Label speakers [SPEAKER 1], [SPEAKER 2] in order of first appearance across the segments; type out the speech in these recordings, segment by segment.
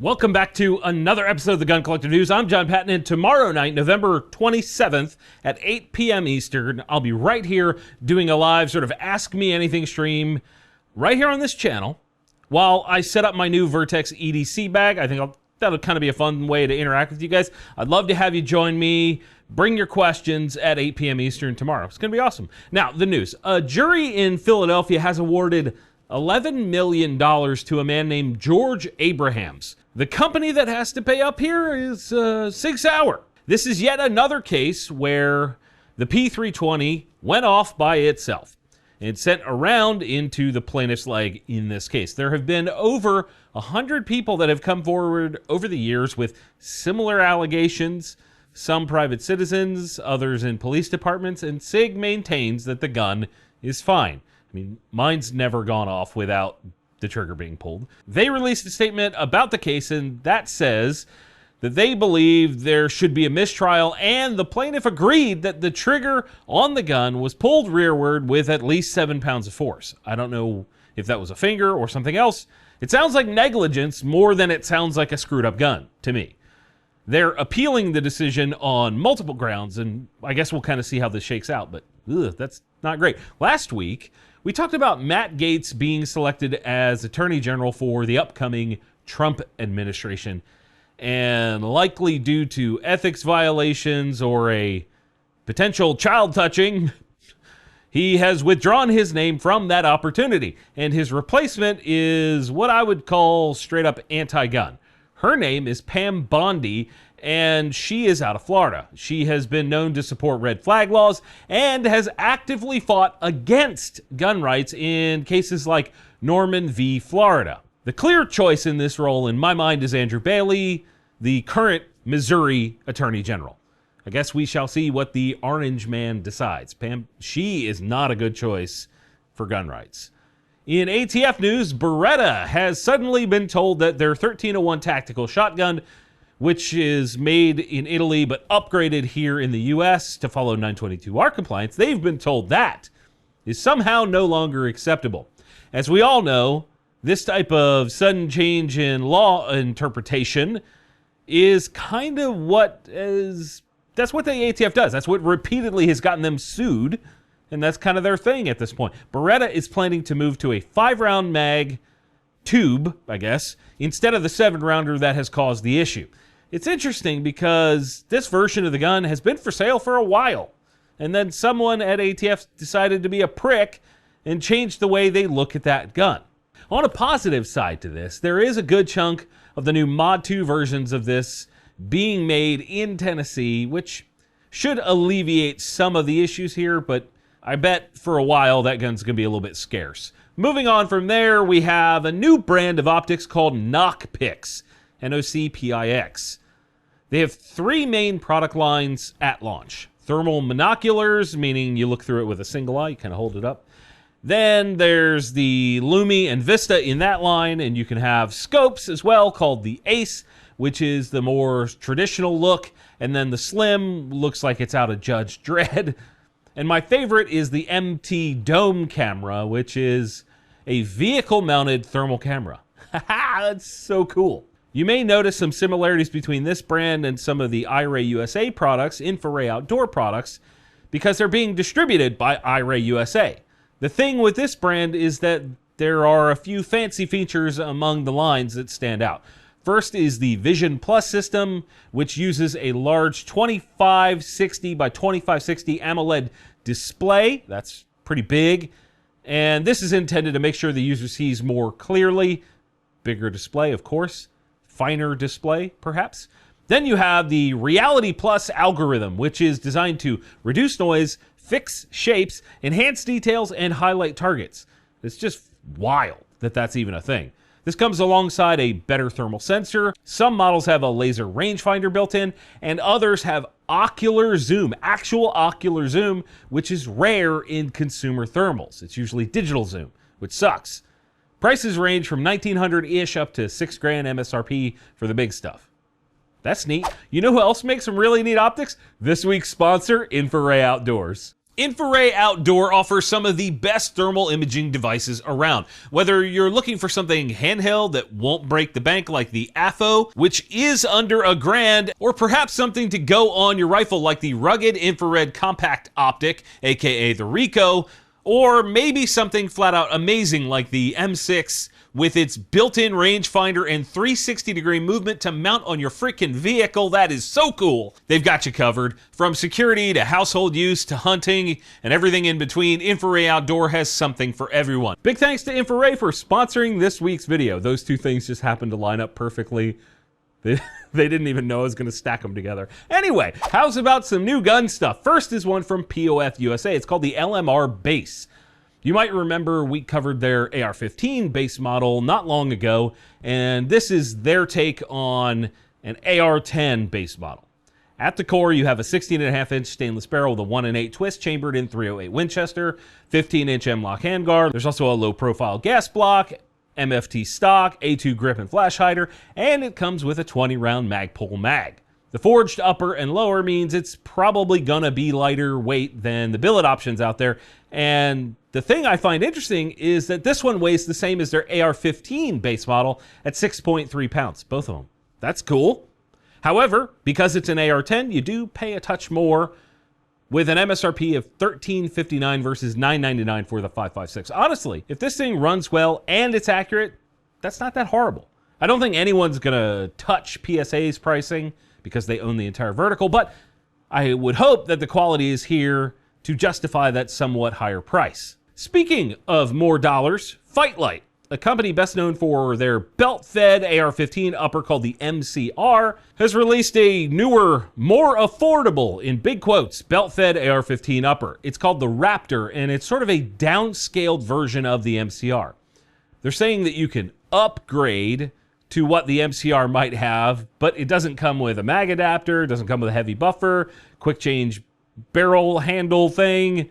[SPEAKER 1] Welcome back to another episode of the Gun Collector News. I'm John Patton, and tomorrow night, November 27th at 8 p.m. Eastern, I'll be right here doing a live sort of Ask Me Anything stream right here on this channel while I set up my new Vertex EDC bag. I think that'll kind of be a fun way to interact with you guys. I'd love to have you join me. Bring your questions at 8 p.m. Eastern tomorrow. It's going to be awesome. Now, the news. A jury in Philadelphia has awarded $11 million to a man named George Abrahams. The company that has to pay up here is Sig Sauer. This is yet another case where the P320 went off by itself and sent a round into the plaintiff's leg in this case. There have been over 100 people that have come forward over the years with similar allegations, some private citizens, others in police departments, and SIG maintains that the gun is fine. I mean, mine's never gone off without the trigger being pulled. They released a statement about the case, and that says that they believe there should be a mistrial, and the plaintiff agreed that the trigger on the gun was pulled rearward with at least 7 pounds of force. I don't know if that was a finger or something else. It sounds like negligence more than it sounds like a screwed up gun to me. They're appealing the decision on multiple grounds, and I guess we'll kind of see how this shakes out, but that's not great. Last week, we talked about Matt Gaetz being selected as Attorney General for the upcoming Trump administration, and likely due to ethics violations or a potential child touching, he has withdrawn his name from that opportunity, and his replacement is what I would call straight up anti-gun. Her name is Pam Bondi, and she is out of Florida. She has been known to support red flag laws and has actively fought against gun rights in cases like Norman v. Florida. The clear choice in this role, in my mind, is Andrew Bailey, the current Missouri Attorney General. I guess we shall see what the orange man decides. Pam, she is not a good choice for gun rights. In ATF news, Beretta has suddenly been told that their 1301 tactical shotgun, which is made in Italy but upgraded here in the U.S. to follow 922R compliance, they've been told that is somehow no longer acceptable. As we all know, this type of sudden change in law interpretation is kind of that's what the ATF does. That's what repeatedly has gotten them sued, and that's kind of their thing at this point. Beretta is planning to move to a 5-round mag tube, I guess, instead of the 7-rounder that has caused the issue. It's interesting because this version of the gun has been for sale for a while, and then someone at ATF decided to be a prick and change the way they look at that gun. On a positive side to this, there is a good chunk of the new Mod 2 versions of this being made in Tennessee, which should alleviate some of the issues here, but I bet for a while that gun's going to be a little bit scarce. Moving on from there, we have a new brand of optics called Knockpix, N-O-C-P-I-X. They have 3 main product lines at launch. Thermal monoculars, meaning you look through it with a single eye, you kind of hold it up. Then there's the Lumi and Vista in that line, and you can have scopes as well, called the Ace, which is the more traditional look, and then the Slim looks like it's out of Judge Dredd. And my favorite is the MT Dome camera, which is a vehicle-mounted thermal camera. That's so cool. You may notice some similarities between this brand and some of the iRay USA products, InfoRay Outdoor products, because they're being distributed by iRay USA. The thing with this brand is that there are a few fancy features among the lines that stand out. First is the Vision Plus system, which uses a large 2560 by 2560 AMOLED display. That's pretty big. And this is intended to make sure the user sees more clearly. Bigger display, of course. Finer display, perhaps. Then you have the Reality Plus algorithm, which is designed to reduce noise, fix shapes, enhance details, and highlight targets. It's just wild that that's even a thing. This comes alongside a better thermal sensor. Some models have a laser rangefinder built in, and others have ocular zoom, actual ocular zoom, which is rare in consumer thermals. It's usually digital zoom, which sucks. Prices range from $1,900-ish up to $6,000 MSRP for the big stuff. That's neat. You know who else makes some really neat optics? This week's sponsor, InfoRay Outdoors. InfoRay Outdoor offers some of the best thermal imaging devices around. Whether you're looking for something handheld that won't break the bank like the AFO, which is under $1,000, or perhaps something to go on your rifle like the rugged infrared compact optic, aka the Rico, or maybe something flat out amazing like the M6 with its built-in rangefinder and 360-degree movement to mount on your freaking vehicle. That is so cool. They've got you covered. From security to household use to hunting and everything in between, InfoRay Outdoor has something for everyone. Big thanks to InfoRay for sponsoring this week's video. Those two things just happened to line up perfectly. They didn't even know I was going to stack them together. Anyway, how's about some new gun stuff? First is one from POF USA. It's called the LMR Base. You might remember we covered their AR-15 base model not long ago, and this is their take on an AR-10 base model. At the core, you have a 16.5-inch stainless barrel with a 1-in-8 twist chambered in .308 Winchester, 15-inch M-LOK handguard. There's also a low-profile gas block, MFT stock, A2 grip and flash hider, and it comes with a 20-round Magpul mag. The forged upper and lower means it's probably gonna be lighter weight than the billet options out there, and the thing I find interesting is that this one weighs the same as their AR-15 base model at 6.3 pounds, both of them. That's cool. However, because it's an AR-10, you do pay a touch more with an MSRP of $1,359 versus $999 for the 5.56. Honestly, if this thing runs well and it's accurate, that's not that horrible. I don't think anyone's gonna touch PSA's pricing because they own the entire vertical, but I would hope that the quality is here to justify that somewhat higher price. Speaking of more dollars, Fightlight, a company best known for their belt-fed AR-15 upper called the MCR, has released a newer, more affordable, in big quotes, belt-fed AR-15 upper. It's called the Raptor, and it's sort of a downscaled version of the MCR. They're saying that you can upgrade to what the MCR might have, but it doesn't come with a mag adapter, it doesn't come with a heavy buffer, quick change barrel handle thing,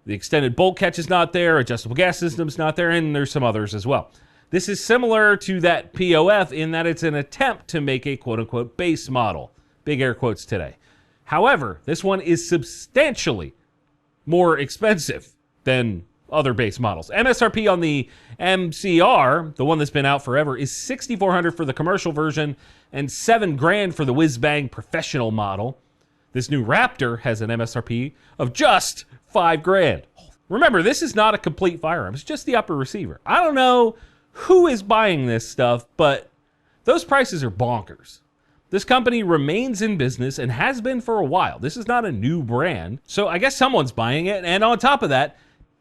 [SPEAKER 1] the extended bolt catch is not there, adjustable gas system's not there, and there's some others as well. This is similar to that POF in that it's an attempt to make a quote-unquote base model. Big air quotes today. However, this one is substantially more expensive than other base models. MSRP on the MCR, the one that's been out forever, is $6,400 for the commercial version and $7,000 for the whiz-bang professional model. This new Raptor has an MSRP of just $5,000. Remember, this is not a complete firearm. It's just the upper receiver. I don't know who is buying this stuff, but those prices are bonkers. This company remains in business and has been for a while. This is not a new brand, so I guess someone's buying it. And on top of that,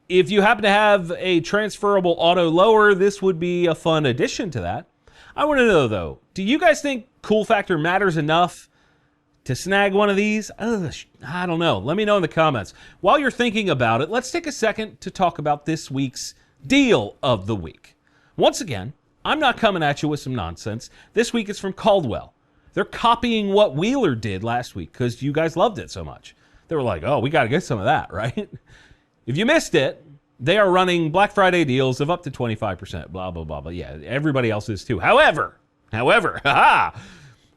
[SPEAKER 1] if you happen to have a transferable auto lower, this would be a fun addition to that. I want to know, though, do you guys think cool factor matters enough to snag one of these? I don't know. Let me know in the comments. While you're thinking about it, let's take a second to talk about this week's deal of the week. Once again, I'm not coming at you with some nonsense. This week it's from Caldwell. They're copying what Wheeler did last week because you guys loved it so much. They were like, oh, we got to get some of that, right? If you missed it, they are running Black Friday deals of up to 25%, blah, blah, blah, blah. Yeah, everybody else is too. However,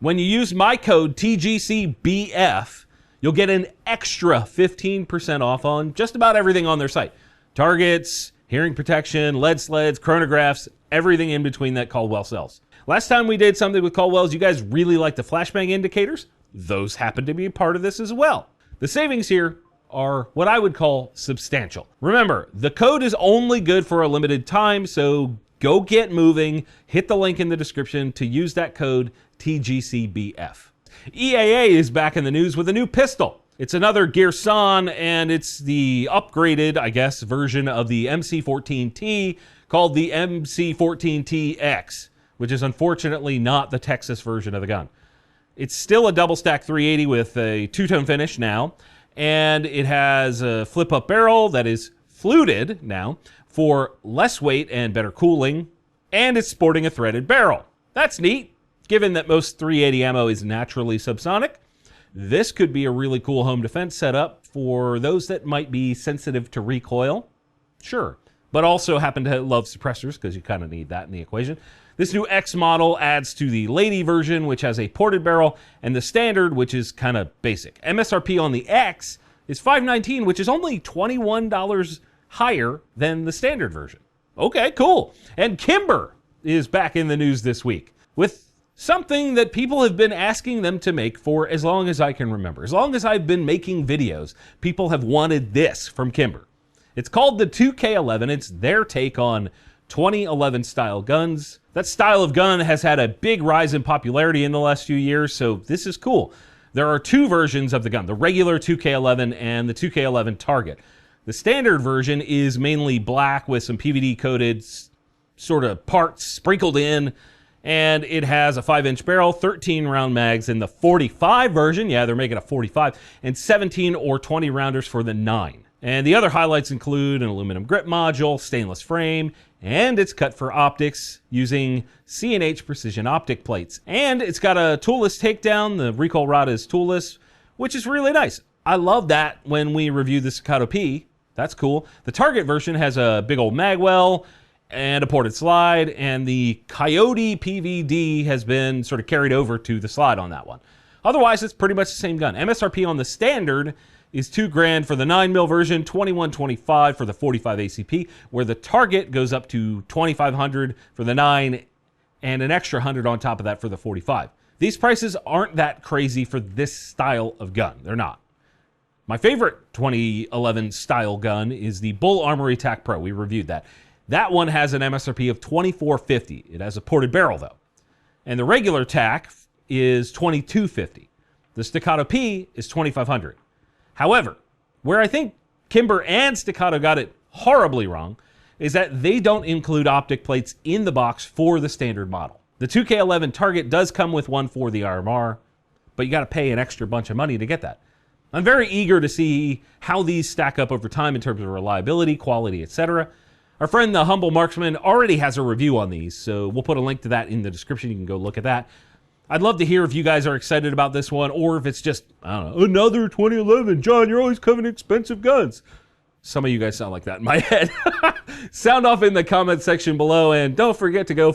[SPEAKER 1] when you use my code TGCBF, you'll get an extra 15% off on just about everything on their site. Targets, hearing protection, lead sleds, chronographs, everything in between that Caldwell sells. Last time we did something with Caldwell's, you guys really liked the flashbang indicators. Those happen to be a part of this as well. The savings here are what I would call substantial. Remember, the code is only good for a limited time, so go get moving. Hit the link in the description to use that code TGCBF. EAA is back in the news with a new pistol. It's another Gearsan, and it's the upgraded, I guess, version of the MC14T called the MC14TX, which is unfortunately not the Texas version of the gun. It's still a double stack 380 with a two-tone finish now, and it has a flip-up barrel that is fluted now for less weight and better cooling, and it's sporting a threaded barrel. That's neat. Given that most 380 ammo is naturally subsonic, this could be a really cool home defense setup for those that might be sensitive to recoil. Sure. But also happen to love suppressors, because you kind of need that in the equation. This new X model adds to the Lady version, which has a ported barrel, and the standard, which is kind of basic. MSRP on the X is $519, which is only $21 higher than the standard version. Okay, cool. And Kimber is back in the news this week with something that people have been asking them to make for as long as I can remember. As long as I've been making videos, people have wanted this from Kimber. It's called the 2K11. It's their take on 2011 style guns. That style of gun has had a big rise in popularity in the last few years, so this is cool. There are two versions of the gun, the regular 2K11 and the 2K11 Target. The standard version is mainly black with some PVD coated sort of parts sprinkled in, and it has a 5-inch barrel, 13 round mags in the 45 version. Yeah, they're making a 45, and 17 or 20 rounders for the 9. And the other highlights include an aluminum grip module, stainless frame, and it's cut for optics using C&H precision optic plates. And it's got a toolless takedown. The recoil rod is toolless, which is really nice. I love that when we review the Staccato P. That's cool. The Target version has a big old magwell and a ported slide, and the Coyote PVD has been sort of carried over to the slide on that one. Otherwise, it's pretty much the same gun. MSRP on the standard is $2,000 for the 9mm version, $2,125 for the 45 ACP, where the Target goes up to $2,500 for the 9 and an extra $100 on top of that for the 45. These prices aren't that crazy for this style of gun. They're not. My favorite 2011 style gun is the Bull Armory TAC Pro. We reviewed that. That one has an MSRP of $2,450. It has a ported barrel though. And the regular TAC is $2,250. The Staccato P is $2,500. However, where I think Kimber and Staccato got it horribly wrong is that they don't include optic plates in the box for the standard model. The 2K11 Target does come with one for the RMR, but you got to pay an extra bunch of money to get that. I'm very eager to see how these stack up over time in terms of reliability, quality, etc. Our friend the Humble Marksman already has a review on these, so we'll put a link to that in the description. You can go look at that. I'd love to hear if you guys are excited about this one, or if it's just, I don't know, another 2011. John, you're always covering expensive guns. Some of you guys sound like that in my head. Sound off in the comment section below, and don't forget to go